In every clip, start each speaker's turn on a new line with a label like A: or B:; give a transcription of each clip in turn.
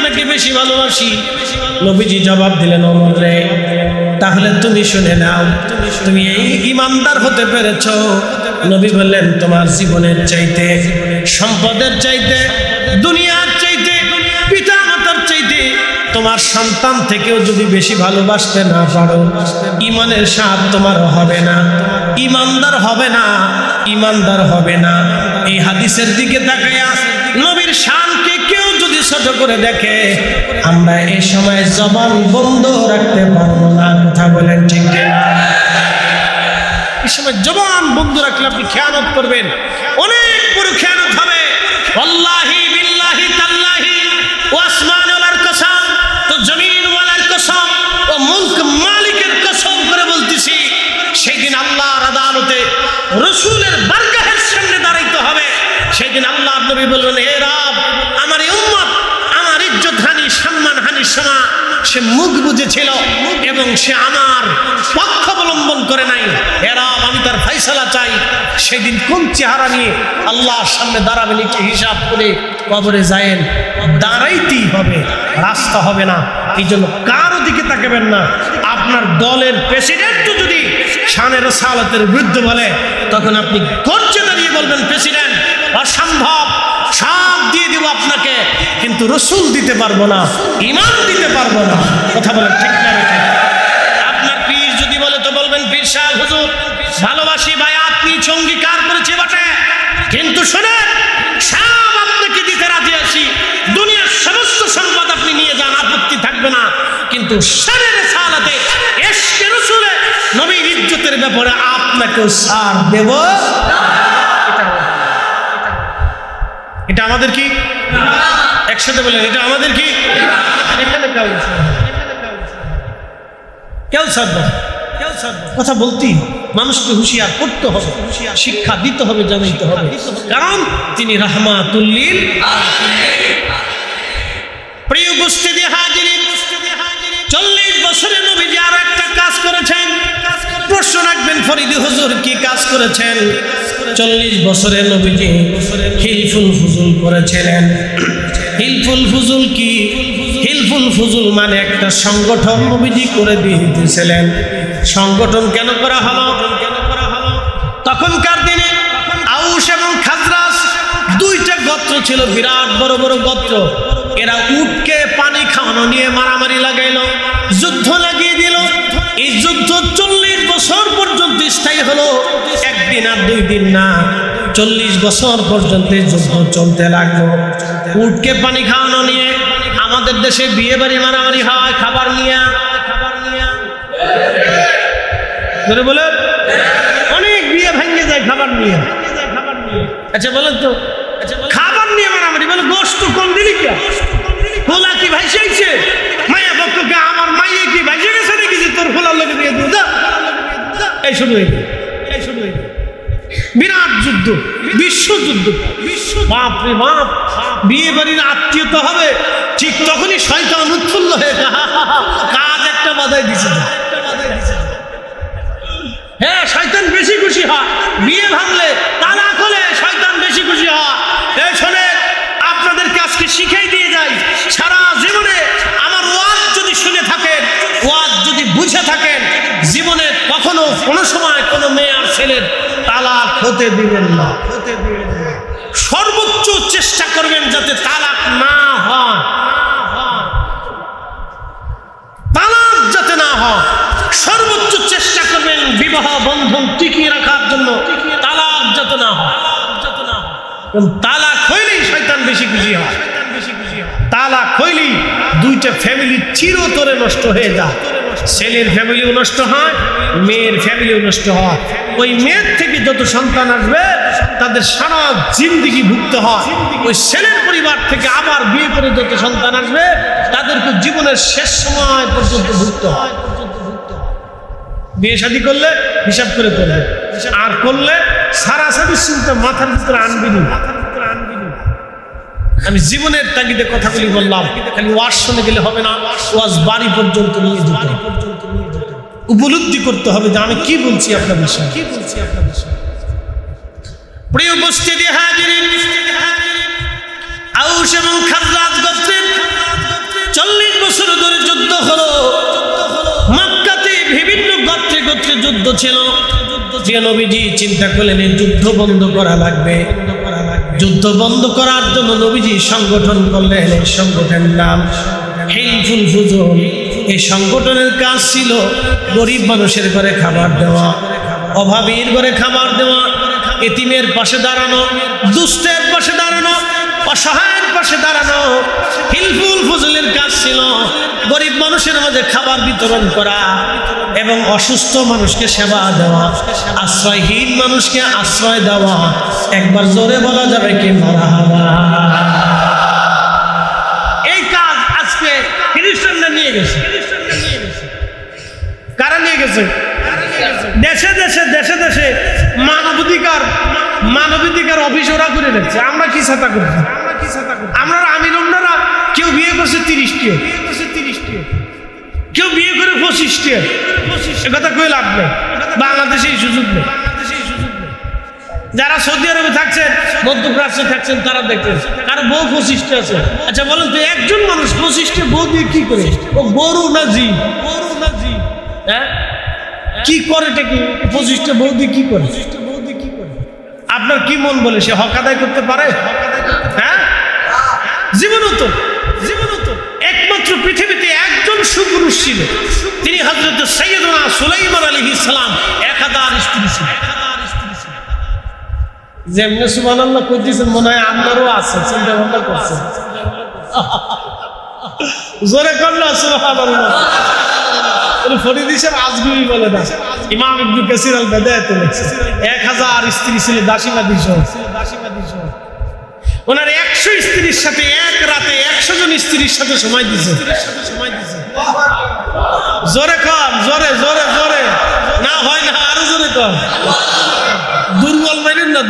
A: আপনাকে বেশি ভালোবাসি। নবীজি জবাব দিলেন, ওমর রে, তাহলে তুমি শুনে নাও, তুমি এই ইমানদার হতে পেরেছো। নবী বললেন, তোমার জীবনের চাইতে, সম্পদের চাইতে, দুনিয়ার চাইতে, পিতা মাতার চাইতে, তোমার সন্তান থেকেও যদি বেশি ভালোবাসতে না পারো, ইমানের স্বাদ তোমার হবে না, ইমানদার হবে না, ইমানদার হবে না। এই হাদিসের দিকে তাকায়া নবীর শানকে কেউ যদি ছোট করে দেখে, আমরা এই সময় জবান বন্ধ রাখতে পারবো না। কথা বলেন ঠিক কিনা? এই সময় জবান বন্ধ রাখলে আপনি খেয়ানত করবেন, অনেক বড় খেয়ানত হবে। আল্লাহি বিল্লাহি তাল্লাহি ও আসমানুল কসম, তো জমিনওয়ালার কসম ও মুলক মালিকের কসম করে বলতেছি, সেই দিন আল্লাহর আদালতে রাসূলের বারগাহের সামনে দাঁড়াইতে হবে। সেই দিন আল্লাহ নবী বলবেন, হে রব, আমার এই উম্মত আমার ইজ্জত হানি, সম্মান হানির সময় সে মুখ বুজেছিল এবং সে আমার পক্ষ অবলম্বন করে নাই। হে রব, আমি তার ফয়সালা চাই। সেদিন কোন চেহারা নিয়ে আল্লাহর সামনে দাঁড়াবেন একটু হিসাব করে কবরে যায়েন। দাঁড়াইতেই হবে, রাস্তা হবে না। এই জন্য কারো দিকে তাকাবেন না। আপনার দলের প্রেসিডেন্টও যদি শানের সালাতের বিরুদ্ধে বলে, তখন আপনি গর্জে দাঁড়িয়ে বলবেন, প্রেসিডেন্ট অসম্ভব, সব দিয়ে দিব আপনাকে, কিন্তু রসুল দিতে পারবো না, ইমান দিতে পারবো না। কথা বলেন ঠিক না? আপনার পীর যদি বলে তো বলবেন, পীর সাহেব হুজুর ভালোবাসি ভাই, আপনি অঙ্গীকার করেছে বটে, কিন্তু শোনেন, সব আপনাকে দিতে রাজি আছি, দুনিয়ার সমস্ত সম্পদ আপনি নিয়ে যান, আপত্তি থাকবে না, কিন্তু শানের সালাতে ইশকে রাসূলে নবীর ইজ্জতের ব্যাপারে আপনাকেও ছাড় দেব। এটা আমাদের কি? একসাথে বলেন, এটা আমাদের কি? এখানে কেউ ছাড়বে, কথা বলতেই মানুষকে হুঁশিয়ার করতে হবে, শিক্ষা দিতে হবে, জানাইতে হবে, কারণ তিনি রাহমাতুল লিল আলামিন। প্রিয় উপস্থিতি হাজিরিন, 40 বছরে নবীজি আর একটা কাজ করেছেন। প্রশ্ন রাখবেন, ফরিদি হুজুর কি কাজ করেছেন? 40 বছরে নবীজি হিলফুল ফুজুল করেছিলেন। হিলফুল ফুজুল কি? হিলফুল ফুজুল মানে একটা সংগঠন নবীজি করে দিয়েছিলেন। সংগঠন কেন করা হলো? তখনকার দিনে আউস এবং খাজরাজ দুইটা গোত্র ছিল, বিরাট বড় বড় গোত্র। এরা উটকে পানি খাওয়ানো নিয়ে মারামারি লাগাইলো, যুদ্ধ লাগিয়ে দিল। এই যুদ্ধ 40 বছর পর্যন্ত স্থায়ী হলো, একদিন আর 2 দিন না, 40 বছর পর্যন্ত যুদ্ধ চলতে লাগলো। উটকে পানি খাওয়ানো নিয়ে। আমাদের দেশে বিয়ে বাড়ি মারামারি হয় খাবার নিয়ে, বলে অনেক বিয়ে ভেঙে যায় খাবার নিয়ে। আচ্ছা বলেন তো, খাবার নিয়ে মারামারি, বলে গোশত কম দিলি কে? খোলা কি ভাইসাইছে? মায়া পক্ষকে আমার মাইয়ে কি ভাইসে গেছে নাকি যে তোর খোলার লোকে দিয়ে দিল? এই শুরু হয়ে গেল, বিরাট যুদ্ধ, বিশ্বযুদ্ধ, বাপ রে বাপ। বিয়ে বাড়ির আত্মীয়তা হবে, ঠিক তখনই শয়তান উৎফুল্ল হয়ে কাজ একটা বাধাই দিছে। হ্যাঁ, শয়তান বেশি খুশি হয়, বিয়ে ভাঙলে তালাক হলে শয়তান বেশি খুশি হয়। এই শোনে, আপনাদেরকে আজকে শিখাই দিয়ে যাই, সারা জীবনে আমার ওয়াজ যদি শুনে থাকেন, ওয়াজ যদি বুঝে থাকেন, জীবনে কখনো কোনো সময় কোনো মেয়ে আর ছেলের তালাক হতে দিবেন না। সর্বোচ্চ চেষ্টা করবেন যাতে তালাক না হয়, তালাক যাতে না হয়। সর্বোচ্চ চেষ্টা করবেন বিবাহ বন্ধন টিকিয়ে রাখার জন্য, তালাক যাতে না হয়। তালাক হইলেই শয়তান বেশি খুশি হয়। তালাক হইলেই দুইটা ফ্যামিলি চিরতরে নষ্ট হয়ে যায়। ছেলের ফ্যামিলিও নষ্ট হয়, মেয়ের ফ্যামিলিও নষ্ট হয়। ওই মেয়ের থেকে যত সন্তান আসবে তাদের সারা জিন্দেগি ভুগতে হয়। ওই ছেলের পরিবার থেকে আবার বিয়ে করে যত সন্তান আসবে তাদেরকে জীবনের শেষ সময় পর্যন্ত ভুগতে হয়। বিয়ে শাদী করলে হিসাব করে করবে, আর করলে সারা সারি চিন্তা মাথার ভিতরে আনবি না। আমি জীবনের তাগিদে কথাগুলি বললাম, খালি ওয়াজ শুনে গেলে হবে না, ওয়াজ বাড়ি পর্যন্ত নিয়ে যেতে হবে। উপলব্ধি করতে হবে যে আমি কি বলছি আপনার বিষয়ে। প্রিয় উপস্থিতি হাজিরিন, আউস এবং খাজরাজ গোত্রের যুদ্ধ হলো, মক্কাতে বিভিন্ন গোত্রে গোত্রে যুদ্ধ ছিল। যে নবীজি চিন্তা করলেন এই যুদ্ধ বন্ধ করা লাগবে। যুদ্ধ বন্ধ করার জন্য নবীজি সংগঠন করলেন। এই সংগঠনের নাম হিলফুল ফুজুল। এই সংগঠনের কাজ ছিল গরিব মানুষের ঘরে খাবার দেওয়া, অভাবীর ঘরে খাবার দেওয়া, এতিমের পাশে দাঁড়ানো, দুষ্টের পাশে দাঁড়ানো, অসহায়ের পাশে দাঁড়ানো। হিলফুল ফুজুলের কাজ ছিল গরিব মানুষের মাঝে খাবার বিতরণ করা এবং অসুস্থ মানুষকে সেবা দেওয়া, আশ্রয়হীন মানুষকে আশ্রয় দেওয়া। একবার জোরে বলা যাবে কি মারহাবা। এই কাজ আজকে খ্রিস্টানরা নিয়ে গেছে। কারা নিয়ে গেছে? দেশে দেশে দেশে দেশে মানবাধিকার অফিস ওরা করে দিচ্ছে। আমরা কি ছাতা করছি? আমরা আমির ওনারা কেউ বিয়ে করছে 30টি, কেউ বিয়ে করে 25টি। কথা কই লাভ নেই। বাংলাদেশে এই সুযোগ নেই। যারা সৌদি আরবে থাকছেন, মধ্যপ্রাচ্যে থাকছেন, তারা দেখছেন কারো বউ 25টি আছে। আচ্ছা বলেন তো, একজন মানুষ 25টি বউ দিয়ে কি করে? ও গরু না জি? হ্যাঁ, কি করে? কি 25টি বউ দিয়ে কি করে? আপনার কি মন বলে সে হক আদায় করতে পারে? হ্যাঁ, জীবনও তো একমাত্র পৃথিবীতে একজন সুপুরুষ ছিল, তিনি হযরত সাইয়্যিদুনা সুলাইমান আলাইহিস সালাম। 1000 স্ত্রী ছিল। যেমনি সুবহানাল্লাহ কইতেছেন, মনে হয় আপনারও আছে, চিন্তা ভাবনা করছেন। জোরে করলো সুবহানাল্লাহ। ফরিদি সাহেব আজগুবি বলে না, ইমাম ইবনে কাসির আল বাদায়াতে 1000 স্ত্রী ছিল, দাসীবাদী সহ। ওনার 100 স্ত্রীর সাথে এক রাতে 100 জন স্ত্রীর সাথে সময় দিয়েছে। জোরে কম, জোরে জোরে জোরে না হয় না, আরো জোরে কম। দুর্বল মেরেন না,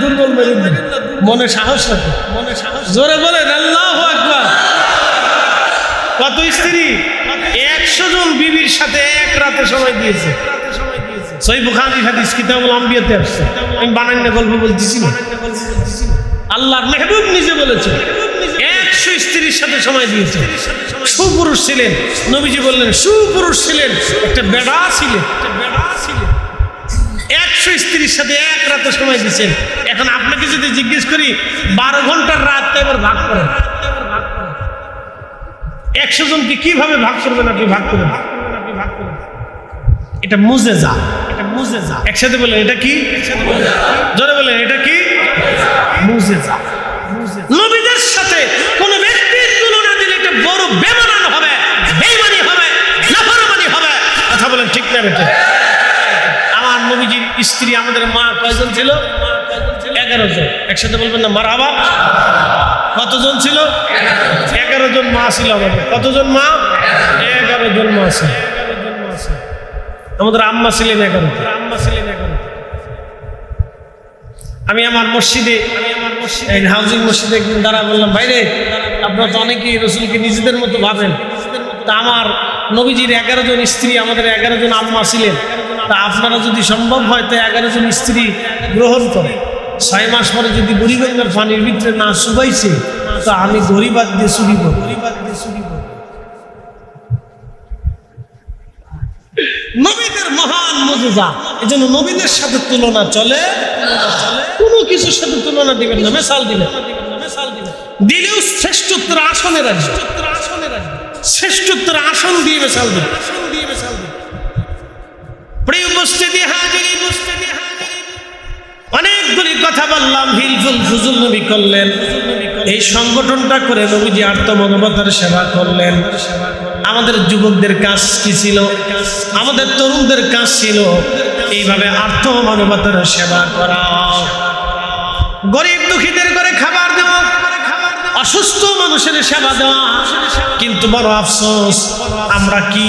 A: মনে সাহস রাখো, জোরে বলেন আল্লাহু আকবার। কত স্ত্রী? 100 জন বিবির সাথে এক রাতে সময় দিয়েছে। সহিহ বুখারী হাদিস কিতাবুল আম্বিয়াতে আসছে। আমি বানাই না, গল্প বলতেছি না। আল্লাহর মেহবুব নিজে বলেছে 100 স্ত্রীর সাথে সময় দিয়েছে। সুপুরুষ ছিলেন। নবীজি বললেন সুপুরুষ ছিলেন, একটা বেড়া ছিলেন। 100 স্ত্রীর সাথে এক রাতে সময় দিয়েছেন। এখন আপনাকে যদি জিজ্ঞেস করি 12 ঘন্টার রাত এবার ভাগ করেন, 100 জনকে কিভাবে ভাগ করবেন? আপনি ভাগ করবেন। এটা মুজেজা, একসাথে বলেন এটা কি? জোরে বলেন এটা কি? মুজেজা। নবীদের সাথে কোন ব্যক্তির তুলনা দিলে এটা বড় বেমানান হবে, বেঈমানি হবে, নাফরমানি হবে। কথা বলেন ঠিক না বেটা? আমার নবীজির স্ত্রী, আমাদের মা কয়জন ছিল? 11 জন। একসাথে বলবেন না মারহাবা। কতজন ছিল? 11 জন মা ছিল আমাদের। কতজন মা? 11 জন মা ছিল। আমাদের আম্মা ছিলেন 11। আমি আমার মসজিদে, হাউজিং মসজিদে একদিন দাঁড়া বললাম, ভাইরে আপনারা তো অনেকেই রসুলকে নিজেদের মতো ভাবেন, তা আমার নবীজির 11 জন স্ত্রী, আমাদের 11 জন আম্মা ছিলেন, তা আপনারা যদি সম্ভব হয় তো 11 জন স্ত্রী গ্রহণ করে 6 মাস পরে যদি বুড়িগঙ্গার পানির ভিতরে না শুকাইছে, তো আমি গরিবাদ দিয়ে চুরি করব। নবীদের মহান মুজিজা, এজন্য নবীদের সাথে তুলনা চলে, কোনো কিছুর সাথে তুলনা দিবেন না। মিসাল দিলেও শ্রেষ্ঠত্বের আসনে রাখবে, শ্রেষ্ঠত্বের আসন দিয়ে মিসাল দিবে। প্রিয় উপস্থিতি হাজিরিন, অনেকগুলি কথা বললাম। হিলফুল ফুজুল নবী করলেন, এই সংগঠনটা করে নবীজি আত্মমানবতার সেবা করলেন। আমাদের যুবকদের কাজ কি ছিল? আমাদের তরুণদের কাজ ছিল এইভাবে আত্মমানবতার সেবা করা, গরিব দুঃখীদের করে খাবার দেওয়া, অসুস্থ মানুষের সেবা দেওয়া। কিন্তু বড় আফসোস, আমরা কি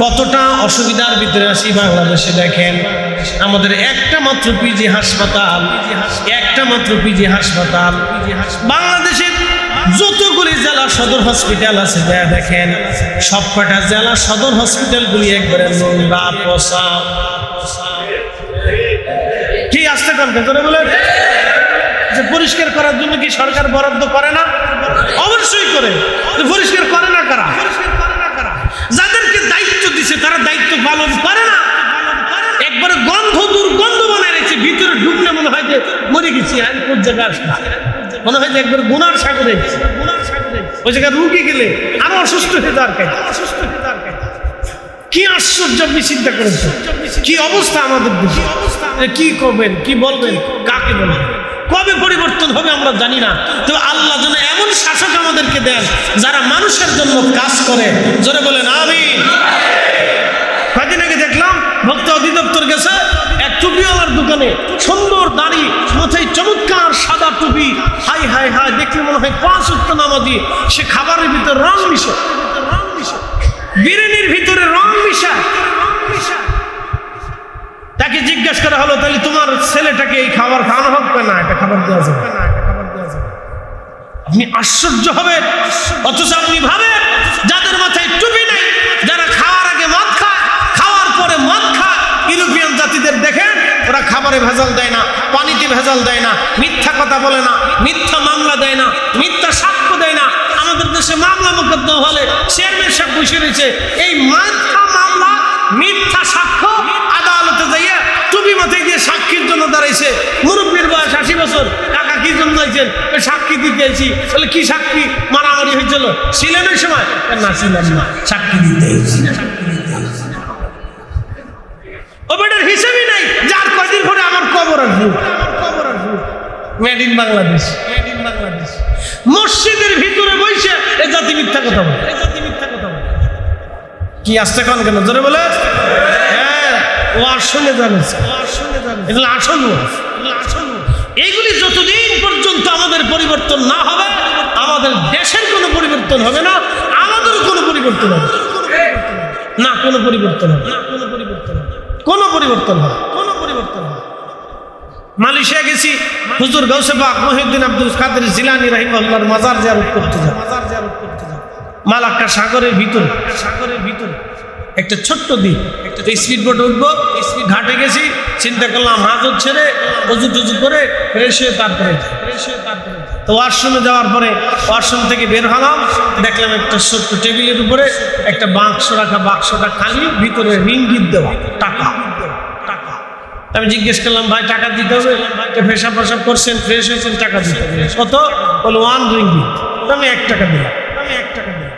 A: কতটা অসুবিধার ভিতরে আছি বাংলাদেশে। দেখেন, আমাদের একটা মাত্র পিজি হাসপাতাল, বাংলাদেশের যতগুলি জেলা সদর হসপিটাল আছে দেখেন, সবকটা জেলা সদর হসপিটালগুলি একবারে নোংরা, পচা। কি আসতে কমতে করে বলেন যে পরিষ্কার করার জন্য কি সরকার বরাদ্দ করে না? অবশ্যই করে। পরিষ্কার করে না কারা? দিছে, তারা দায়িত্ব পালন করে না। একবারে গন্ধ দুর্গন্ধ বানায় রেখেছে, ভিতরে ঢুকলে মনে হয় যে মরে গেছি, আর কোন জায়গায় আসলাম, মনে হয় যে একবার গুনার সাগরে গেছি। ওই জায়গায় রুগী গেলে আরো অসুস্থ হয়ে যাওয়ার কাজ। কি আশ্চর্য! আপনি চিন্তা করেছেন কি অবস্থা আমাদের দেশে? কি করবেন, কি বলবেন, কাকে বলবেন, কবে পরিবর্তন হবে আমরা জানি না। তো আল্লাহ যেন এমন শাসক আমাদেরকে দেন যারা মানুষের জন্য কাজ করে। জোরে বলেন আমিন। কয়েকদিন আগে দেখলাম ভক্ত অধিদপ্তর গেছে, এক টুপিওয়ালার দোকানে, সুন্দর দাড়ি, মাথায় চমৎকার সাদা টুপি, হাই হাই হাই, দেখলে মনে হয় 5 ওয়াক্ত নামাজি। সে খাবারের ভিতরে রং মিশে, বিরিয়ানির ভিতরে রং মিশা। তাকে জিজ্ঞাসা করা হলো, তাহলে তোমার ছেলেটাকে এই খাবার খাওয়ানো হবে না? এটা খাবার দেওয়া যাবে না। আপনি আশ্চর্য হবে। অথচ আপনি ভাবেন যাদের মাথায় টুপি নেই, যারা খাওয়ার আগে মদ খায়, খাওয়ার পরে মদ খায়, ইউরোপিয়ান জাতিদের দেখেন, ওরা খাবারে ভেজাল দেয় না, পানিতে ভেজাল দেয় না, মিথ্যা কথা বলে না, মিথ্যা মামলা দেয় না, মিথ্যা সাক্ষ্য দেয় না। আমাদের দেশে মামলা মোকদ্দমা হলে চেয়ারম্যান সাহেব বসে রয়েছে, এই মিথ্যা মামলা, মিথ্যা সাক্ষ্য আদালতে যাইয়া টুপি মাথায় দিয়ে সাক্ষীর জন্য দাঁড়াইছে। মুরব্বীর বয়স 80 বছর, কাকা কি জন্য যাইছেন? সাক্ষী দিতে আইছি। বলে কি সাক্ষী? মারামারি হয়েছিল, ছিলেন ওই সময়? না, ছিলাম না, সাক্ষী দিতে আইছি। ও বেটার হিসেবই নাই, যার কদিন পরে আমার কবর আসবে। Made in Bangladesh, made in Bangladesh. মসজিদের ভিতরে বসে এ জাতি মিথ্যা কথা বলে, এ জাতি মিথ্যা কথা বলে। কি আসতে কোন কেন জোরে বলে? হ্যাঁ, ও আর শুনে জানেছে, ও আর শুনে জানে, এগুলো আসল ওয়াজ, এগুলো আসল ওয়াজ। এইগুলি যতদিন পর্যন্ত আমাদের পরিবর্তন না হবে, আমাদের দেশের কোনো পরিবর্তন হবে না, আমাদের কোনো পরিবর্তন হবে না, কোনো পরিবর্তন হবে না, কোনো পরিবর্তন হবে, কোনো পরিবর্তন হবে, কোনো পরিবর্তন হবে। মালয়েশিয়া গেছি, হুজুর গাউসে পাক মহিউদ্দিন আব্দুল কাদের জিলানী রাহিমাহুল্লাহর মাজার জিয়ারত করতে যাব। মালাক্কা সাগরের ভিতরে, সাগরের ভিতরে একটা ছোট্ট দ্বীপ, একটা স্পিড বোট উঠবো, ঘাটে গেছি, চিন্তা করলাম হাজত ছেড়ে অজু টুজু করে ফ্রেশ হয়ে তারপরে তো ওয়াশরুমে যাওয়ার পরে ওয়াশরুম থেকে বের হলাম, দেখলাম একটা ছোট্ট টেবিলের উপরে একটা বাক্স রাখা, বাক্সটা খালি, ভিতরে রিঙ্গিত দেওয়া, টাকা। আমি জিজ্ঞেস করলাম, ভাই টাকা দিতে হবে? পেশাব পেশাব করছেন, ফ্রেশ হয়েছেন, টাকা দিতে হবে। কত? বলে 1 রিঙ্গিত। আমি 1 টাকা দিলাম, আমি 1 টাকা দিলাম।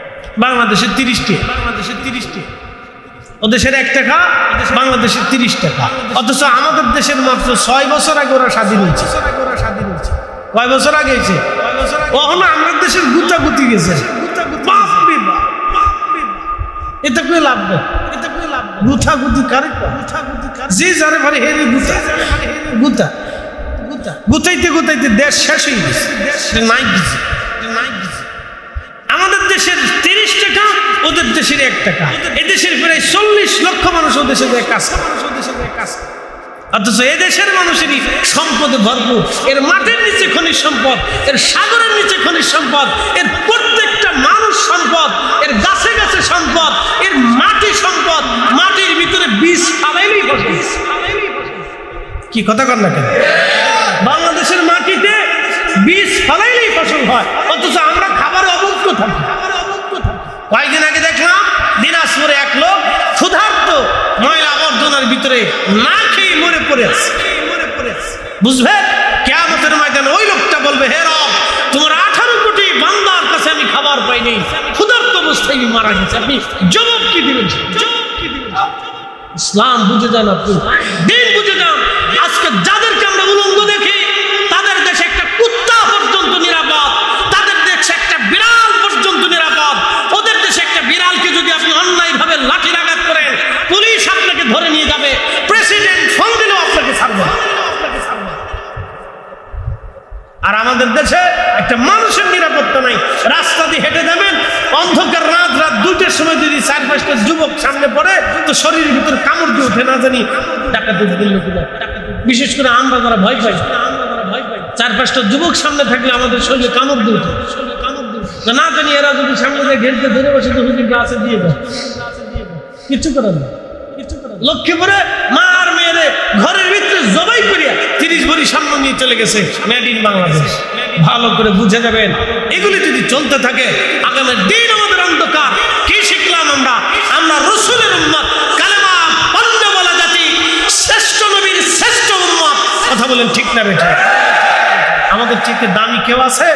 A: বাংলাদেশের 30টি, বাংলাদেশের 30টি, ও দেশের 1 টাকা, বাংলাদেশের 30 টাকা। অথচ আমাদের দেশের মাত্র 6 বছর আগে ওরা স্বাধীন হয়েছে। কয় বছর আগে হয়েছে? ওখানে আমাদের দেশের গুতাগুতি গেছে। এটা কই লাভ নেই, এটা কই লাভ নেই। গুতাগুতি কারে? যে যারে পারে হেরে গুতা, গুতা গুতা গুতাইতে গুতাইতে দেশ শেষ হয়ে গেছে, নাই গেছে, নাই গেছে। আমাদের দেশের 30 টাকা, ওদের দেশের 1 টাকা। এদেশের প্রায় 40 লক্ষ মানুষ ওদেশে কাজ করে, অথচ এদেশের মানুষেরই সম্পদে ভরপুর। এর মাটির নিচে খনিজ সম্পদ, এর সাগরের নিচে খনিজ সম্পদ, এর প্রত্যেকটা মানুষ সম্পদ, এর গাছে গাছে সম্পদ, এর মাটি সম্পদ। মাটির ভিতরে বীজ ফালাইলেই ফসল। কি কথা কর না কেন? বাংলাদেশের মাটিতে বীজ ফালাইলেই ফসল হয়, অথচ আমরা খাবারে অভুক্ত থাকি। কয়েকদিন আগে দেখলাম দিনাজপুরে এক লোক ক্ষুধার্ত ময়লা আবর্জনার ভিতরে না খেয়ে মরে পড়ে আছে। বুঝবে কিয়ামতের ময়দানে ওই লোকটা বলবে, হে রব, তোমার 18 কোটি বান্দার কাছে আমি খাবার পাইনি, ক্ষুধার্ত অবস্থায় মারা গেছে, আপনি জবাব কি দিবেন? ইসলাম বুঝে যান, আপনি দিন বুঝে যান। আজকে যাদেরকে আমরা উলঙ্গ দেখি, তাদের দেশে একটা কুত্তা পর্যন্ত নিরাপদ, তাদের দেশে একটা বিড়াল পর্যন্ত নিরাপদ। ওদের দেশে একটা বিড়ালকে যদি আপনি অন্যায়ভাবে লাঠির আঘাত করেন, পুলিশ আপনাকে ধরে নিয়ে যাবে, প্রেসিডেন্ট ফোন দিলেও আপনাকে ছাড়বে। আর আমাদের দেশে একটা মানুষের নিরাপত্তা নাই। রাস্তা দিয়ে হেঁটে যাবেন, অন্ধকার রাত 2টার সময় যদি 4-5টা যুবক সামনে পড়ে, তো শরীরের ভিতরে কামড় দিয়ে ওঠে, না জানি ডাকাতি দিল কিনা। বিশেষ করে আমরা যারা ভয় পাই, 4-5টা যুবক সামনে থাকলে আমাদের শরীরে কামড় দিয়ে ওঠে, না জানি এরা যদি সামনে দিয়ে ঘেরতে ধরে বসে তো হুজুর গাছে দিয়ে দেয়, কিছু করার না। লক্ষ্যে পরে মার মেয়েরে ঘরের ভিতরে জবাই করিয়া 30 ভরি সামনে নিয়ে চলে গেছে। Made in Bangladesh. ভালো করে বুঝে যাবেন, এগুলি যদি চলতে থাকে আগামী দিন আমাদের অন্ধকার। কি শিখলাম আমরা? আমরা রসুল রাসূলের উম্মত, কালেমা পড়তে বলা জাতি, শ্রেষ্ঠ নবীর শ্রেষ্ঠ উম্মত। কথা বলেন ঠিক না বেটা? আমাদের চেয়ে দামি কেউ আছে?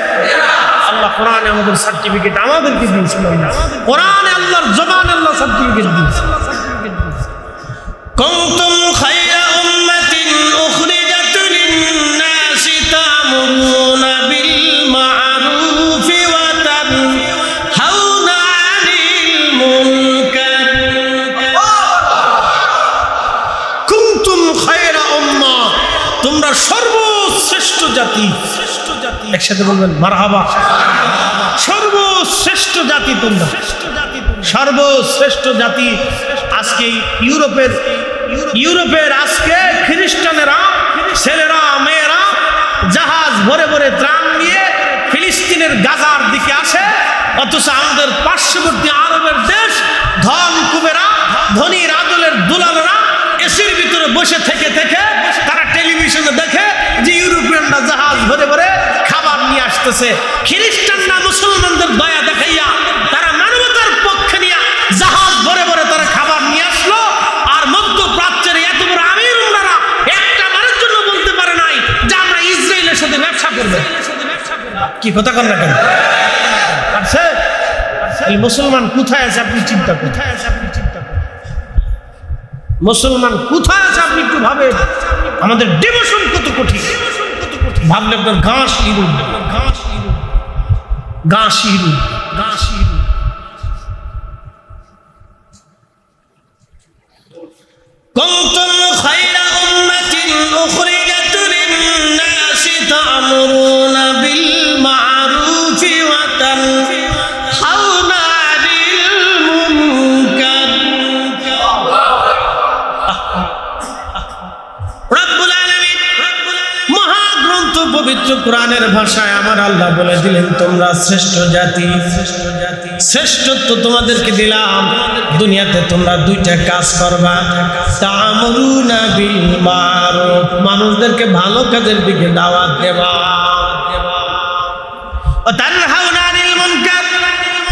A: আল্লাহ কোরআনে আমাদের সার্টিফিকেট আমাদেরকে দিয়েছিল। কোরআনে আল্লাহর জবানে আল্লাহ সার্টিফিকেট দিয়েছে। কুনতুম খায়রা উম্মাতিন উখরিজাত লিন-নাসি তা'মুরুনা বিল মা'রুফি ওয়া তানহাউনা 'আনিল মুনকার। কুনতুম খায়রা উম্মাহ, তোমরা সর্বশ্রেষ্ঠ জাতি। একসাথে বলবেন মারহাবা। সর্বশ্রেষ্ঠ জাতি তোমরা, সর্বশ্রেষ্ঠ জাতি। আজকে ইউরোপের আজকে খ্রিস্টানেরা, ছেলেরা মেয়েরা জাহাজ ভরে ভরে ত্রাণ নিয়ে ফিলিস্তিনের গাজার দিকে আসে, অথচ আমাদের পার্শ্ববর্তী আরবের দেশ ধন কুবেরা, ধনীর আদলের দুলালেরা এসির ভিতরে বসে থেকে থেকে তারা টেলিভিশনে দেখে যে ইউরোপিয়ানরা জাহাজ ভরে ভরে খাবার নিয়ে আসতেছে। খ্রিস্টানরা মুসলমানদের দয়া দেখাইয়া তারা মানবতার পক্ষে নিয়ে জাহাজ ভরে ভরে তারা খাবার নিয়ে আসলো। আর মধ্যপ্রাচ্যের এত বড় আমির উমরারা একটা বারের জন্য বলতে পারে নাই যে আমরা ইসরায়েলের সাথে ব্যবসা করব। কি কথা কন না কেন? আচ্ছা, এই মুসলমান কোথায় আছে আপনি চিন্তা করুন। মুসলমান কোথায় আছে আপনি একটু ভাবেন। আমাদের ডিভোশন কত কঠিন, ভাবলে আপনার ঘাস ইরু ঘাস ইরু ঘাস ইরু ঘাস ইরু। কুনতুম খায়রা উম্মাতিন উখরিজাত লিন-নাসি তা'মুরুনা বিল মা'রুফি ওয়া তানহাউনা 'আনিল মুনকার। রব্বুল আলামিন মহাগ্রন্থ পবিত্র কোরআনের ভাষায় আমার আল্লাহ বলে দিলেন, তোমরা শ্রেষ্ঠ জাতি। শ্রেষ্ঠত্ব তোমাদেরকে দিলাম। দুনিয়াতে তোমরা দুইটা কাজ করবা। তা'মুরুনা বিল মা'রুফ, মানুষদেরকে ভালো কাজের দিকে দাওয়াত দেবা। ওয়া তানহাউনা 'আনিল মুনকার,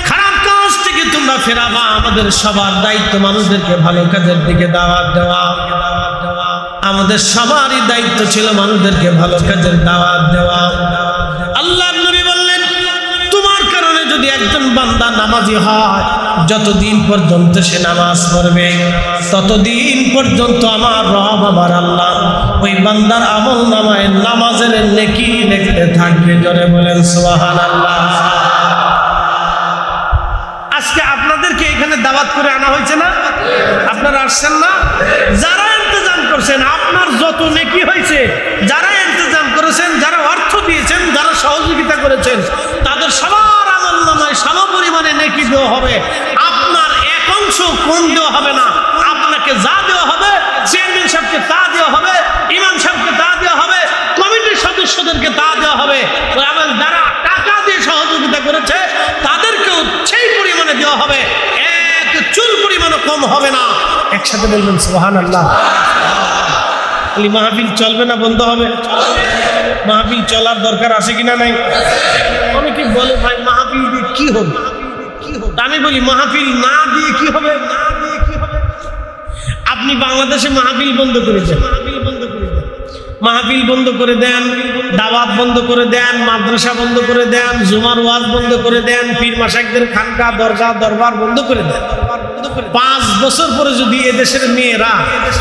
A: খারাপ কাজ থেকে তোমরা ফেরাবা। আমাদের সবার দায়িত্ব মানুষদেরকে ভালো কাজের দিকে দাওয়াত দেওয়া। আমাদের সবারই দায়িত্ব ছিল মানুষদেরকে ভালো কাজের দাওয়াত দেওয়া। আল্লাহর নবী বললেন, তোমার কারণে যদি একজন বান্দা নামাজি হয়, যতদিন পর্যন্ত সে নামাজ পড়বে ততদিন পর্যন্ত আমার রব আমার আল্লাহ ওই বান্দার আমল নামায় নামাজের নেকি লিখতে থাকবে। জোরে বলেন সুবহানাল্লাহ। আজকে আপনাদেরকে এখানে দাওয়াত করে আনা হয়েছে না? আপনারা আসছেন না? যারা ইন্তজাম করছেন, আপনার যত নেকি হয়েছে, যারা ইন্তজাম করেছেন, যারা অর্থ দিয়েছেন, যারা সহযোগিতা করেছেন, তাদের সবার আমলনামায় সমপরিমাণে নেকি দেওয়া হবে। আপনার এক অংশ কম দেওয়া হবে না। আপনাকে যা দেওয়া হবে, চেয়ারম্যান সাহেবকে তা দেওয়া হবে, ইমাম সাহেবকে তা দেওয়া হবে, কমিটির সদস্যদেরকে তা দেওয়া হবে। যারা টাকা দিয়ে সহযোগিতা করেছে তাদেরকেও সেই পরিমাণে দেওয়া হবে। এক চুল পরিমাণও কম হবে না। একসাথে বলবেন সুবহানাল্লাহ। খালি মাহফিল চলবে না, বন্ধ হবে? মাহফিল চলার দরকার আছে কিনা নাই? অনেকে বলে ভাই মাহফিল দিয়ে কি হবে? আমি বলি মাহফিল না দিয়ে কি হবে? আপনি বাংলাদেশে মাহফিল বন্ধ করে দেন, মাহফিল বন্ধ করে দেন, দাওয়াত বন্ধ করে দেন, মাদ্রাসা বন্ধ করে দেন, জুমার ওয়াজ বন্ধ করে দেন, পীর মাশায়েখদের খানকা দরগা দরবার বন্ধ করে দেন। 5 বছর পরে যদি এদেশের মেয়েরা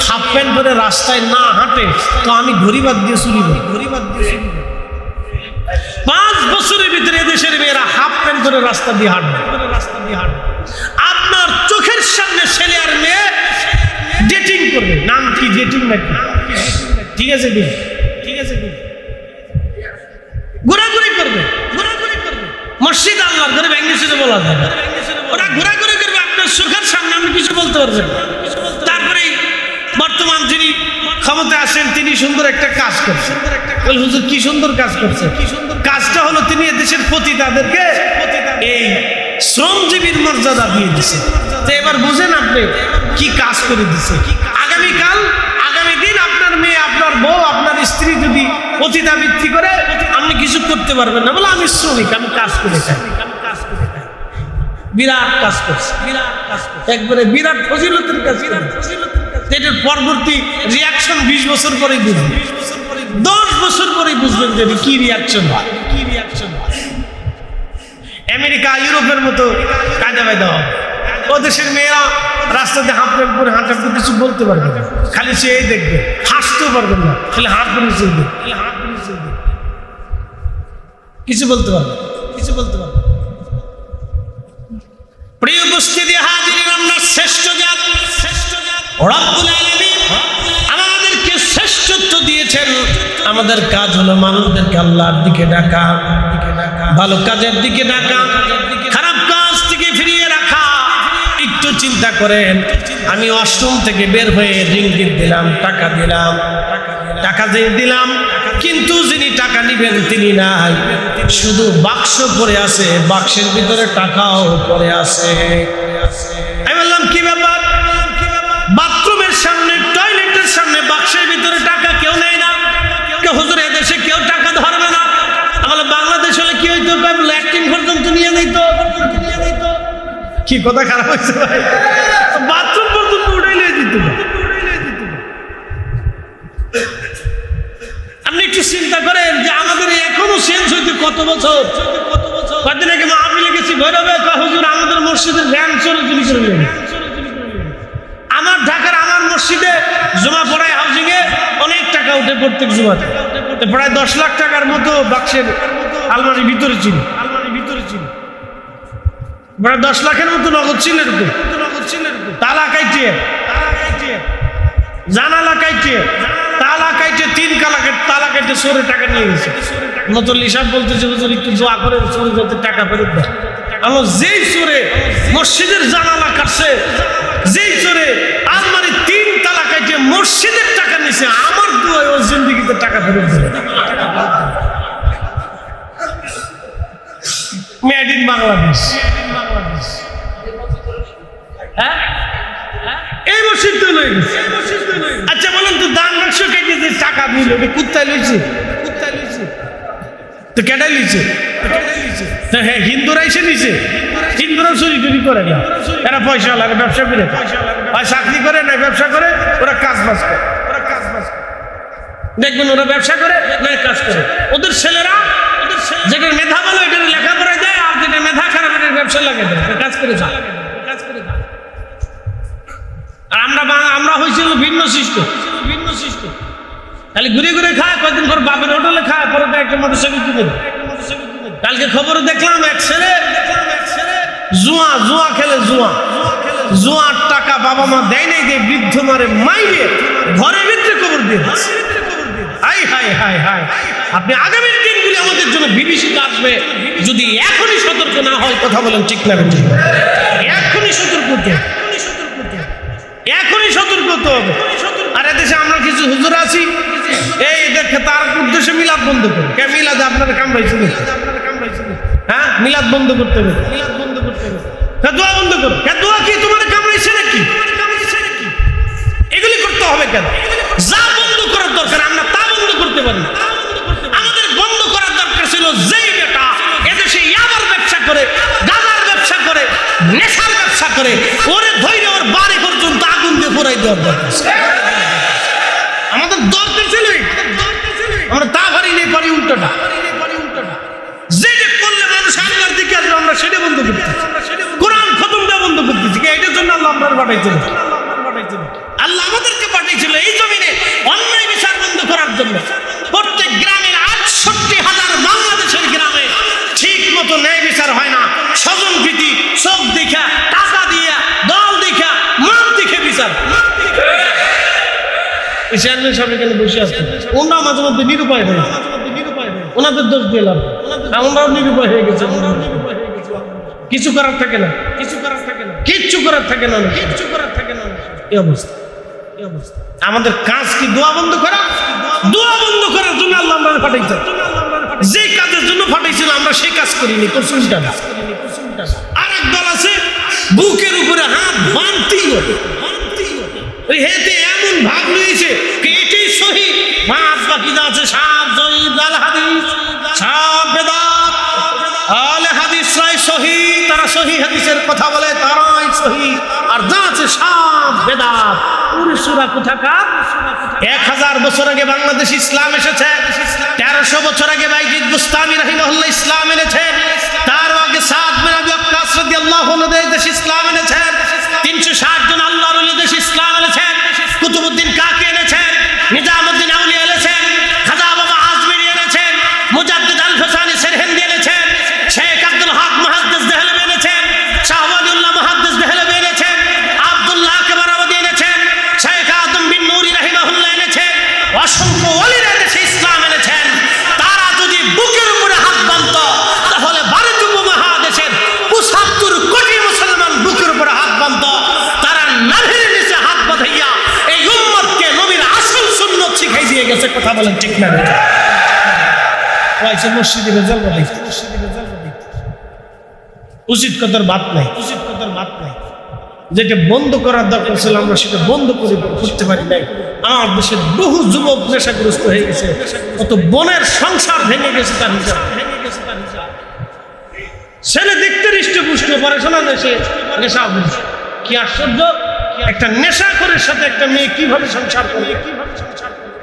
A: হাফ প্যান্ট পরে রাস্তায় না হাঁটে, তো আমি ঘড়িবাদ দিয়ে চুরি করি। 5 বছরের ভিতরে এদেশের মেয়েরা হাফ প্যান্ট পরে রাস্তা দিয়ে হাঁটবে। আপনার চোখের সামনে ছেলে আর মেয়ে ডেটিং করবে। নাম কি? ডেটিং নাকি? ঠিক আছে দিন, ঠিক আছে দিন, ঘোরাঘুরি করবে, ঘোরাঘুরি করবে। মসজিদ আল্লাহর ঘরে ইংলিশে বলা যায়, ওরা ঘোরাঘুরি করবে আপনার চোখের সামনে। আপনি কিছু বলতে পারবেন। তারপরে বর্তমান যিনি ক্ষমতায় আসেন তিনি সুন্দর একটা কাজ করছেন। বল হুজুর কি সুন্দর কাজ করছে? কাজটা হলো তিনি এদেশের পতিতাদেরকে এই শ্রমজীবীর মর্যাদা দিয়ে দিচ্ছে। তো এবার বুঝেন আপনি কি কাজ করে দিচ্ছে। আগামীকাল আগামী দিন আপনার মেয়ে, আপনার বউ, আপনার স্ত্রী যদি পতিতাবৃত্তি করে আপনি কিছু করতে পারবেন না। বলে আমি শ্রমিক, আমি কাজ করে খাই। বিরাট কাজ করছে, একবারে বিরাট ফজিলতের কাজ। এটার পরবর্তী রিয়াকশন 20 বছর পরেই বুঝবেন, 10 বছর পরেই বুঝবেন যে কি রিয়াকশন হয়। আমেরিকা ইউরোপের মতো কায়দা বায়দা হবে। ও দেশের মেয়েরা রাস্তাতে হাঁটবেন পরে হাঁটার পর কিছু বলতে পারবে না, খালি সে এই দেখবে, হাসতেও পারবেন না, খালি হাত করে চলবে, কিছু বলতে পারবে। প্রিয় উপস্থিতি হাজিরিন, আমরা শ্রেষ্ঠ জাত, রব্বুল আলামিন আমাদেরকে শ্রেষ্ঠত্ব দিয়েছেন। আমাদের কাজ হলো মানুষদেরকে আল্লাহর দিকে ডাকা, ভালো কাজের দিকে ডাকা, খারাপ কাজ থেকে ফিরিয়ে রাখা। একটু চিন্তা করেন, আমি ওয়াশরুম থেকে বের হয়ে রিঙ্গিত দিলাম, টাকা দিলাম, কিন্তু যিনি টাকা নিবেন তিনি নাই, শুধু বাক্স পড়ে আছে, বাক্সের ভিতরে টাকাও পড়ে আছে। আমি বললাম কি ব্যাপার? বাথরুমের সামনে, টয়লেটের সামনে বাক্সের ভিতরে টাকা কেউ নেয় না। হুজুর এদেশে কেউ টাকা ধরবে না। আমার বাংলাদেশ হলে কি হইতো? ল্যাট্রিন পর্যন্ত নিয়ে নিত। কি কথা খারাপ হয়েছে ভাই? বাথরুম পর্যন্ত উঠাই নিয়ে দিত। আপনি একটু চিন্তা করেন যে আমাদের এখনো চেঞ্জ হইতে কত বছর। কদিন আগে মাহফিলে গেছি ভৈরবে, হুজুর আমাদের মসজিদের ভ্যান চুরি করে নিয়ে। আমার ঢাকার আমার মসজিদে জমা পড়ায় হাউজিং এ অনেক টাকা উঠে প্রত্যেক জমাতে, প্রায় 10 লাখ টাকার মতো বাক্সের আলমারির ভিতরে ছিল। প্রায় 10 লাখের মতো নগদ ছিল। তালা কাইটে, জানালা কাইটে, তালা কাইটে, 3 তালা কাইটে চোরে টাকা নিয়ে গেছে। মতল্লি সাহেব বলতেছে হুজুর একটু দোয়া করে চোরে যাতে টাকা ফেরত দেয়। আমার যেই চোরে মসজিদের জানালা কাটছে, যেই চোরে আলমারি 3 তালা কাইটে মসজিদের টাকা নিছে, আমার দোয়ায় ও জিন্দেগিতে টাকা ফেরত দেবে। Made in Bangladesh. হ্যাঁ, এই মসজিদ তো লই গেছে। আচ্ছা বলেন তো, দান বাক্স কেটে যে টাকা দিল, কুত্তায় লইছে? তো কেটাই লিছে? হ্যাঁ, হিন্দুরা এসে নিছে। হিন্দুরা চুরি টুরি করে না, এরা পয়সা লাগে, ব্যবসা করে, চাকরি করে না ব্যবসা করে, ওরা কাজ বাজ করে। দেখবেন ওরা ব্যবসা করে না কাজ করে। ওদের ছেলেরা যেটার মেধা ভালো এটার লেখাপড়ায় দেয়, আর যেটা মেধা খারাপ এটার ব্যবসা লাগে দেয়, কাজ করে যায়। আর আমরা হয়েছিল ভিন্ন সিস্টেম। খালি ঘুরে ঘুরে খায়, কয়েকদিন পর বাপের হোটেলে খায়, পরে একটা মোটরসাইকেল কিনে দেয়। কালকে খবরে দেখলাম এক ছেলে জুয়া খেলে, জুয়ার টাকা বাবা মা দেয় নাই, দিয়ে বৃদ্ধ মারে মাইরে ঘরের ভিতরে কবর দিয়ে। হাই, আপনি আগামীর দিনগুলি আমাদের জন্য বিভীষিত আসবে যদি এখনই সতর্ক না হয়। কথা বলেন ঠিক না? এখনই সতর্ক হতে হবে। আর এদেশে আমরা কিছু হুজুর আছি, এই দেখে তার উদ্দেশ্যে মিলাদ বন্ধ করে। কে মিলাদে আপনারা কামড়াইছিল? হ্যাঁ, মিলাদ বন্ধ করতে হবে, দোয়া বন্ধ করো। দোয়া কি তোমার কামড়াইছে নাকি? এগুলি করতে হবে কেন? যা বন্ধ করার দরকার আমরা তা বন্ধ করতে পারি। আমাদের বন্ধ করার দরকার ছিল যেই বেটা এদেশে ইয়াবার ব্যবসা করে, গাঁজার ব্যবসা করে, নেশার ব্যবসা করে, ওরে ধৈর্য ওর বাড়ি পর্যন্ত আগুন দিয়ে পোড়াই দেওয়ার দরকার। আমাদের দরকার ছিল, আমরা তা পারি নিয়ে করি উল্টোটা। যেটা করলে মানুষ আল্লাহর দিকে আসবে আমরা সেটা বন্ধ করতেছি। কোরআন খতমটা বন্ধ করতেছি। এটার জন্য আল্লাহ আমরা পাঠাইছিল। আল্লাহ আমাদেরকে পাঠিয়েছিল এই জমিনে অন্যায় বিচার বন্ধ করার জন্য। প্রত্যেক গ্রামের 68,000 বাংলাদেশের গ্রামে ঠিক মতো ন্যায় বিচার হয় না। স্বজন প্রীতি, চোখ দেখা, টাকা দিয়া, দল দেখা, মান দেখে বিচার। চেয়ারম্যান সাহেব এখানে বসে আছে, ওনারা মাঝে মধ্যে নিরুপায় হয়ে, ওনাদের দোষ দিলাম, আমরাও নিরুপায় হয়ে গেছে। কিছু করার থাকে না, কিচ্ছু করার থাকে না। এই অবস্থা। আমাদের কাজ কি দোয়া বন্ধ করা? দোয়া বন্ধ করার জন্য আল্লাহ আমরা পাঠাইছেন। যে কাজের জন্য পাঠাইছিল আমরা সেই কাজ করিনি, কুসুমটা। আর এক দল আছে বুকের উপরে হাত বাঁধতেই হবে, হেতে এমন ভাব নিয়েছে এটাই সহি, মাছ বাকি যা আছে সব জয়ীব, আল হাদিস, সব বেদাত, আলে হাদিসরাই সহি, তারা সহি হাদিসের কথা বলে তারাই সহি, আর যা আছে সব বেদাত। পুরো সূরা কোথাকার? 1000 বছর আগে বাংলাদেশ ইসলাম এসেছে, 1300 বছর আগে বাইজিদ বুস্তামি রাহিমাহুল্লাহ ইসলাম এনেছেন, তার আগে সাদ বিন আবি ওয়াক্কাস রাদিয়াল্লাহু আনহু দেশ ইসলাম এনেছেন, 360 জন আল্লাহর ওলি দেশ ইসলাম এনেছেন, কুতুবউদ্দিন কাকি এনেছেন, নিজামউদ্দিন আউলিয়া এনেছেন, খাজা বাবা আজমিরি এনেছেন, মুজাদ্দিদ আল ফাসানি সিরহিন্দি এনেছেন, শেখ আব্দুল হক মুহাদ্দিস দেহলভী এনেছেন, শাহ ওয়ালিউল্লাহ মুহাদ্দিস দেহলভী এনেছেন, আব্দুল্লাহ আকবর আবাদি এনেছেন, শেখ আদম বিন নুরি রাহিমাহুল্লাহ এনেছেন, অসংখ্য ওলিরা দেশে ইসলাম এনেছেন। তারা যদি বুকের উপরে হাত বাঁধত তাহলে ভারত উপমহাদেশের 75 কোটি মুসলমান বুকের উপরে হাত বাঁধত। তারা নাভির নিচে হাত বাঁধাইয়া এই উম্মতকে নবীর আসল সুন্নাত শিখাই দিয়ে গেছে। কথা বলেন ঠিক না? ওইসব মসজিদে বেজাল বলে উচিত কথার বাদ নাই, উচিত কথার বাদ নাই। যেটা বন্ধ করার দরকার ছিল আমরা সেটা বন্ধ করতে পারি নাই। আমার দেশের বহু যুবক নেশাগ্রস্ত হয়ে গেছে, কত বোনের সংসার ভেঙে গেছে তার হিসাব। ছেলে দেখতে হৃষ্টপুষ্ট, পড়াশোনা দেশে নেশা। কি আশ্চর্য! একটা নেশাখোরের সাথে একটা মেয়ে কিভাবে সংসার করবে, কিভাবে সংসার করবে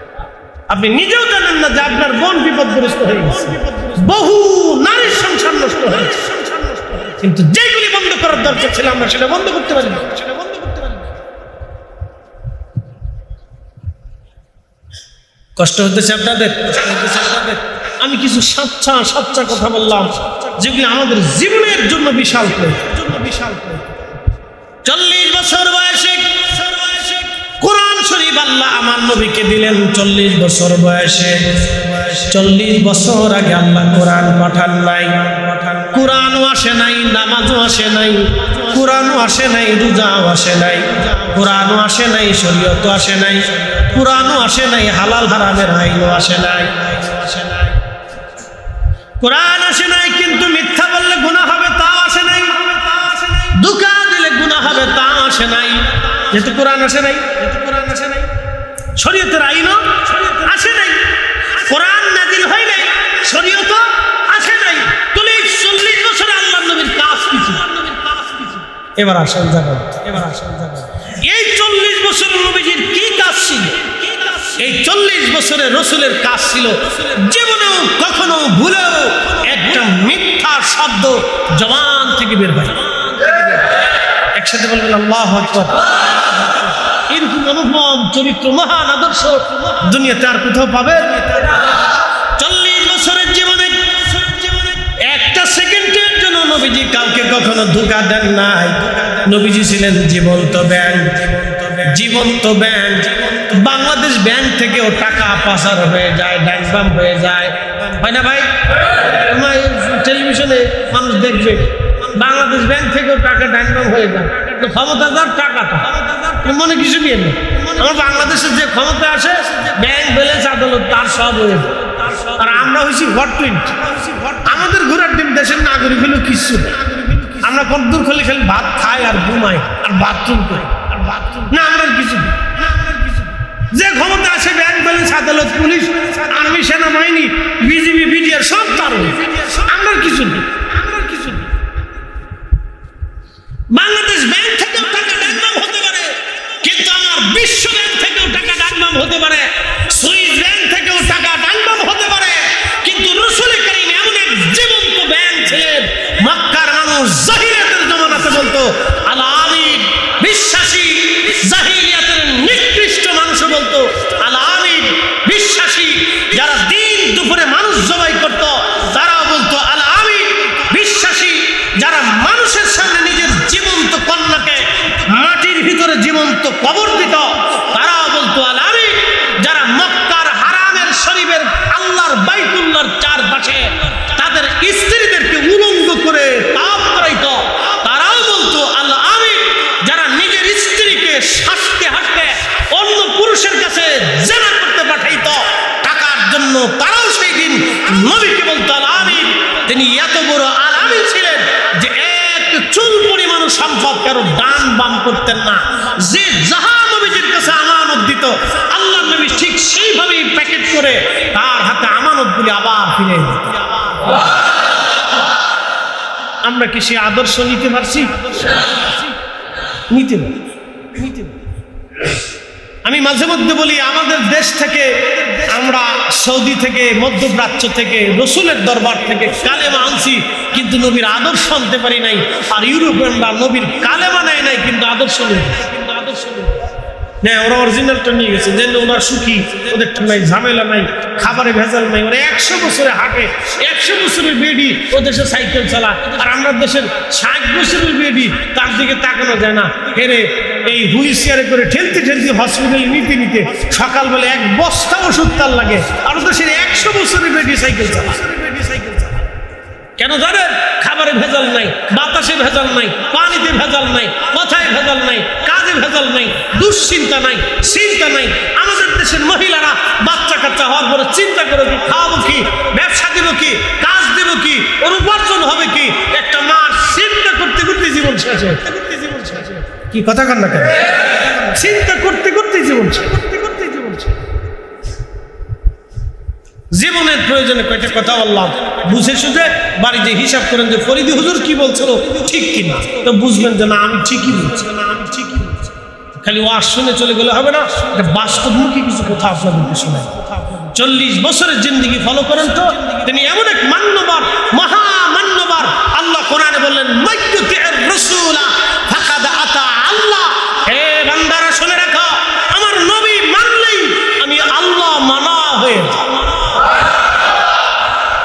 A: আপনি নিজেও জানেন না যে আপনার বোন বিপদগ্রস্ত হয়ে গেছে, বহু নারীর সংসার নষ্ট হয়েছে। কিন্তু যেগুলি বন্ধ করার দরকার ছিল আমরা সেটা বন্ধ করতে পারি না, সেটা বন্ধ করতে পারি না। কষ্ট হতেছে আপনাদের, কষ্ট হতেছে আপনাদের। আমি কিছু সাচ্চা কথা বললাম যেগুলি আমাদের জীবনের জন্য বিশাল প্রয়োজন। 40 বছর বয়সে কোরআন শরীফ আল্লাহ আমার নবীকে দিলেন। 40 বছর বয়সে, 40 বছর আগে আল্লাহ কোরআন পাঠান নাই। কোরআনও আসে নাই, নামাজও আসে নাই, কোরআনও আসে নাই, রোজাও আসে নাই, কোরআনও আসে নাই, শরীয়তও আসে নাই, কোরআনও আসে নাই, হালাল হারামের আইনও আসে নাই। কোরআন আসে নাই, কিন্তু মিথ্যা বললে গুনাহ হবে তাও আসে নাই, ধোঁকা দিলে গুনাহ হবে তাও আসে নাই। যেহেতু কোরআন আসে নাই, শরীয়তের আইনও আসে নাই, কোরআন নাজিল হয় নাই, শরীয়তও আসে নাই। তাহলে 40 বছরে আল্লাহর নবীর কাজ কি ছিল? এবার আসল জায়গা, এই 40 বছরের নবীজির কি কাজ ছিল? এই 40 বছরের রাসূলের কাজ ছিল জীবনেও কখনো ভুলেও একটা মিথ্যা শব্দ জবান থেকে বের হয়। একসাথে বলবেন আল্লাহু আকবার। এরকম অনুপম চরিত্র, মহান আদর্শ দুনিয়াতে আর কোথাও পাবে? 40 বছরের জীবনে একটা সেকেন্ডের জন্য নবীজি কাউকে কখনো ধোঁকা দেন নাই। নবীজি ছিলেন জীবন্ত ব্যাংক, জীবন্ত ব্যাংক। বাংলাদেশ ব্যাংক থেকেও টাকা পাচার হয়ে যায়, ডাইভাম হয়ে যায়, হয় না ভাই? টেলিভিশনে মানুষ দেখবে বাংলাদেশ ব্যাংক থেকেও টাকা ডাইভাম হয়ে যায়। তো ক্ষমতাদার টাকাটা মনে কিছু নিয়ে নেই। আমার বাংলাদেশের যে ক্ষমতা আসে, ব্যাংক ব্যালেন্স আদালত তার সব হয়ে যায়। আর আমরা হয়েছি ভটপ্রিন্ট। আমাদের ঘোরার দিন দেশের নাগরিক হলো কিছু আমরা কদ্দুর খালি ভাত খাই আর ঘুমাই আর বাথরুম করি আর বাথরুম না, আমরা কিছু যে ক্ষমতা আসে ব্যাংক ব্যালেন্স আদালত পুলিশ আর্মি সেনাবাহিনী বিজিবি বিডিআর সব তার আমরা কিছু নেই। বাংলাদেশ ব্যাংক থেকেও টাকা ডাকবাম হতে পারে, কিন্তু আমার বিশ্ব ব্যাংক থেকেও টাকা ডাকবাম হতে পারে, সুইস ব্যাংক থেকেও টাকা ডাকবাম হতে পারে। কিন্তু রাসূল কারীম এমন এক জীবন্ত ব্যাংক ছিলেন, মক্কার মানুষ জাহিলিয়াতের জমানাতে বলতো আল আমিন, বিশ্বাসী। জাহিলিয়াতের নিকৃষ্ট মানুষ বলতো আল আমিন, বিশ্বাসী। যারা দিন দুপুরে মানুষ জবাই করত তারাও বলতো আল আমিন, বিশ্বাসী। যারা মানুষের সামনে নিজের জীবন্ত কন্যাকে মাটির ভিতরে জীবন্ত কবর দিত তারাও বলতো আল আমিন। যারা মক্কার হারামের শরীফের আল্লাহর বাইতুল্লাহর চারপাশে তাদের স্ত্রীদেরকে উলঙ্গ করে তাপ করাইত তারাও বলতো আল আমিন। যারা নিজের স্ত্রীকে হাসতে হাসতে অন্য পুরুষের কাছে জেনা করতে পাঠাইত টাকার জন্য, তারাও সেই দিন নবীকে বলতো আল আমিন। তিনি এত বড় আল আমিন ছিলেন যে এক চুল পরিমাণ সম্পদ কারো ডান বাম করতেন না। যে যাহা নবীজির কাছে আমানত দিত আল্লাহ নবী ঠিক সেইভাবেই প্যাকেট করে তার হাতে আমানতগুলি আবার ফিরে দিত। আমরা কি সে আদর্শ নিতে পারছি? নিতে পারি। আমি মাঝে মধ্যে বলি, আমাদের দেশ থেকে, আমরা সৌদি থেকে, মধ্যপ্রাচ্য থেকে, রসুলের দরবার থেকে কালেমা আনছি, কিন্তু নবীর আদর্শ আনতে পারি নাই। আর ইউরোপিয়ানরা নবীর কালেমা নেয় নাই, কিন্তু আদর্শ নেই। হ্যাঁ, ওরা অরিজিনালটা নিয়ে গেছে, যেন ওরা সুখী, ওদেরটা নাই, ঝামেলা নাই, খাবারে ভেজাল নাই। ওরা 100 বছরে হাঁটে, 100 বছরের বেডি ও দেশে সাইকেল চালা। আর আমরা দেশের 60 বছরের বেডি, তার দিকে তাকানো যায় না। হেরে এই হুইল চেয়ারে করে ঠেলতে ঠেলতে হসপিটালে নিতে সকালবেলা 1 বস্তা ওষুধ তার লাগে। আর দেশের 100 বছরের বেডি সাইকেল চালা। কেন জানেন? খাবারে ভেজাল নাই, বাতাসে ভেজাল নাই, পানিতে ভেজাল নাই, কথায় ভেজাল নাই, কাজে ভেজাল নাই, দুশ্চিন্তা নাই, চিন্তা নাই। আমাদের দেশের মহিলারা বাচ্চা কাচ্চা হওয়ার পরে চিন্তা করে কি খাওয়াবো, কি ব্যবসা দেবো, কি কাজ দেবো, কি ওর উপার্জন হবে কি। একটা মার চিন্তা করতে করতে জীবন শেষ হয়। কি কথা কান না কেন? চিন্তা করতে করতে জীবন শেষ। জীবনের প্রয়োজনে কয়টা কথা বললাম, বুঝে সুঝে বাড়িতে হিসাব করেন যে ফরিদি হুজুর কি বলছিল ঠিক কিনা, তো বুঝবেন যে না আমি ঠিকই বলছি। খালি ওয়াজ শুনে চলে গেলে হবে না, এটা বাস্তবমুখী কিছু কথা আপনাদেরকে শোনায়। 40 বছরের জিন্দেগি ফলো করেন তো। তিনি এমন এক মান্যবর, মহামান্যবর। আল্লাহ কোরআনে বললেন, মাইয়ুতির রাসূলা ফাকাদ আতা আল্লাহ। হে বান্দারা শুনে রাখো, আমার নবী মানলেই আমি আল্লাহ মানা হয়ে যাই।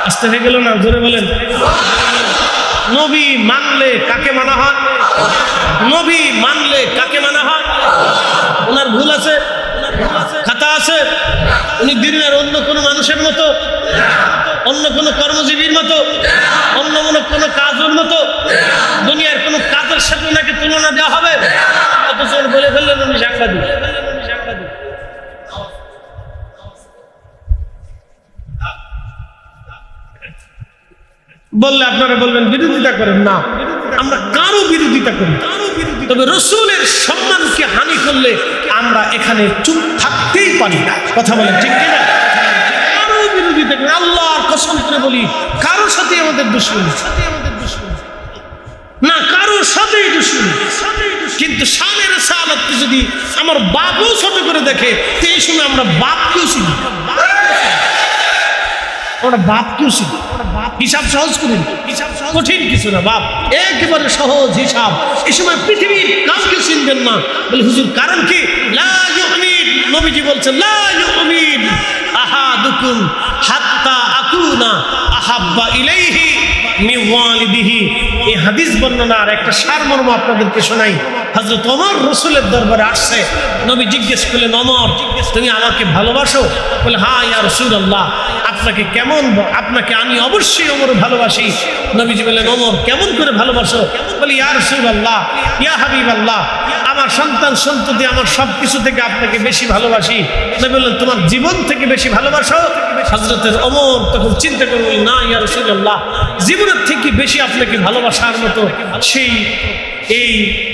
A: আসতে হয়ে গেল না? জোরে বলেন। নবী মানলে কাকে মানা হয়? নবী মানলে কাকে মানা হয়? ওনার ভুল আছে, খাতা আছে? উনি দুনিয়ার অন্য কোনো মানুষের মতো, অন্য কোনো কর্মজীবীর মতো, অন্য কোনো কাজের মতো, দুনিয়ার কোনো কাজের সাথে ওনাকে তুলনা দেওয়া হবে? অথচ বলে ফেললেন উনি সাংবাদিক। বললে আপনারা বলবেন বিরোধিতা করেন না, আমরা কারো বিরোধিতা করি। তবে রসুলের সম্মানকে হানি করলে আমরা এখানে চুপ থাকতেই পারি না। কথা বলেন ঠিক কিনা? কারো বিরোধিতা করি, আল্লাহর কসম করে বলি, কারো সাথে আমাদের দুশমনী না, কারোর সাথেই দুশমনী। কিন্তু শানের সালাতকে যদি আমার বাপও ছোট করে দেখে, এই সময় আমরা বাপকেও চিনি, আমরা বাপকেও চিনি। হিসাব সহজ করুন, হিসাব কঠিন কিছু না বাপ, একেবারে সহজ হিসাব। এই সময় পৃথিবীর কাউকে চিনবেন না। বলে হুজুর কারণ কি? লা ইউমিন, নবীজি বলছেন লা ইউমিন আহাদুকুম হাত্তা আকুনা আহাব্বা ইলাইহি মিন ওয়ালিদিহি। এই হাদিস বর্ণনার একটা সারমর্ম আপনাদেরকে শোনাই। হযরত ওমর রাসূলের দরবারে আসছে, নবী জিজ্ঞেস করলেন, ওমর তুমি আমাকে ভালোবাসো? বলে হ্যাঁ ইয়া রাসূলুল্লাহ। আপনাকে কেমন? আপনাকে আমি অবশ্যই ওমর ভালোবাসি। নবীজি বললেন, ওমর কেমন করে ভালোবাসো? বলে ইয়া রাসূলুল্লাহ, ইয়া হাবিবাল্লাহ, আমার সন্তান সন্ততি, আমার সবকিছু থেকে আপনাকে বেশি ভালোবাসি। নবী বললেন, তোমার জীবন থেকে বেশি ভালোবাসো? হযরতের ওমর তখন চিন্তা করে বললেন, না ইয়া রাসূলুল্লাহ, জীবনের থেকে বেশি আপনাকে ভালোবাসার মতো সেই এই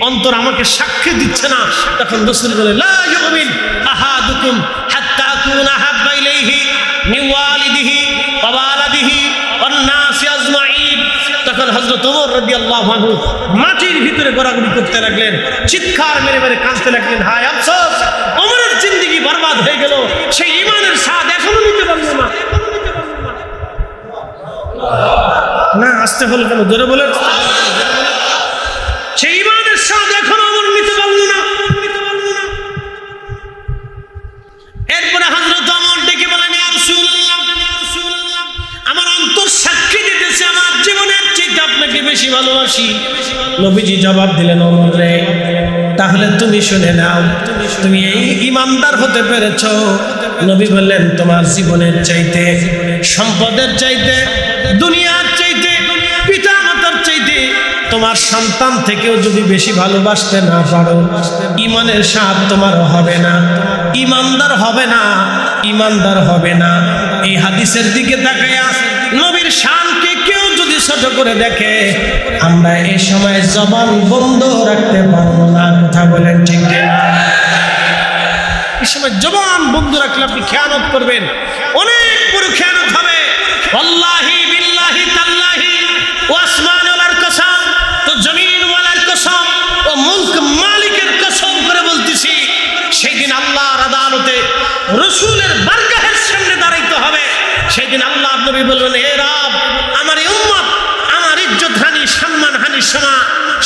A: অন্তর আমাকে সাক্ষী দিচ্ছে না। তখন রাসূল বলেন, লা ইউমিন আহাদুকুম হাত্তা আকুনা হাব্বা ইলাইহি মিন ওয়ালিদিহি ওয়া ওয়ালাদিহি ওয়ান নাসি আজমাইন। তখন হযরত ওমর রাদিয়াল্লাহু আনহু মাটির ভিতরে গড়াগড়ি করতে লাগলেন, চিৎকার মেরে মেরে কাঁদতে লাগলেন, হায় আফসোস, ওমরের জিন্দেগি বরবাদ হয়ে গেল, সেই ঈমানের স্বাদ এখনো নিতে পারল না। না আসতে হলো কেন? জোরে বলেন। সেই ঈমানের স্বাদ এখনো ওমর নিতে পারল না। এরপরে হযরত ওমর ডেকে বলেন, ইয়া রাসূলুল্লাহ, আমার অন্তর সাক্ষী দিতেছে আমার জীবনের চেয়ে আপনাকে বেশি ভালোবাসি। নবীজি জবাব দিলেন, ওমর রে, তাহলে তুমি শুনে নাও, তুমি এই ঈমানদার হতে পেরেছো। নবী বললেন, তোমার জীবনের চাইতে, সম্পদের চাইতে, দুনিয়ার চাইতে, পিতা মাতার চাইতে, তোমার সন্তান থেকেও যদি বেশি ভালোবাসতে না পারো, ঈমানের স্বাদ তোমার হবে না, ঈমানদার হবে না, ঈমানদার হবে না। এই হাদিসের দিকে তাকায়া নবীর শানকে কেউ যদি ছোট করে দেখে, আমরা এই সময় জবান বন্ধ রাখতে পারবো না। কথা বলেন ঠিক কিনা? এই সময় জবান বন্ধ রাখলে আপনি খেয়ানত করবেন, অনেক বড় খেয়ানত হবে। আল্লাহি বিল্লাহি তাল্লাহি ওয়া আসমানুল কসম,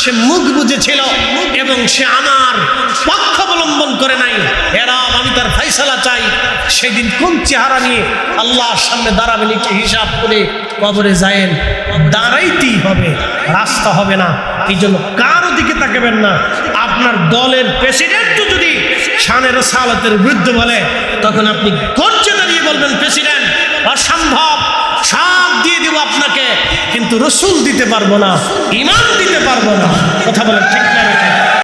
A: সে মুখ বুঝেছিল এবং সে আমার পক্ষ অবলম্বন করে নাই, এরা আমি তার ফাইসালা চাই, সেদিন কোন চেহারা নিয়ে আল্লাহর সামনে দাঁড়াবেন একটু হিসাব করে কবরে যায়েন, দাঁড়াইতেই হবে, রাস্তা হবে না। এই জন্য কারো দিকে তাকাবেন না। আপনার দলের প্রেসিডেন্টও যদি শানের সালাতের বিরুদ্ধে বলে, তখন আপনি গর্জে দাঁড়িয়ে বলবেন, প্রেসিডেন্ট অসম্ভব, সব দিয়ে দিব আপনাকে, কিন্তু রসুল দিতে পারবো না, ইমান দিতে পারবো না। কথা বলেন ঠিক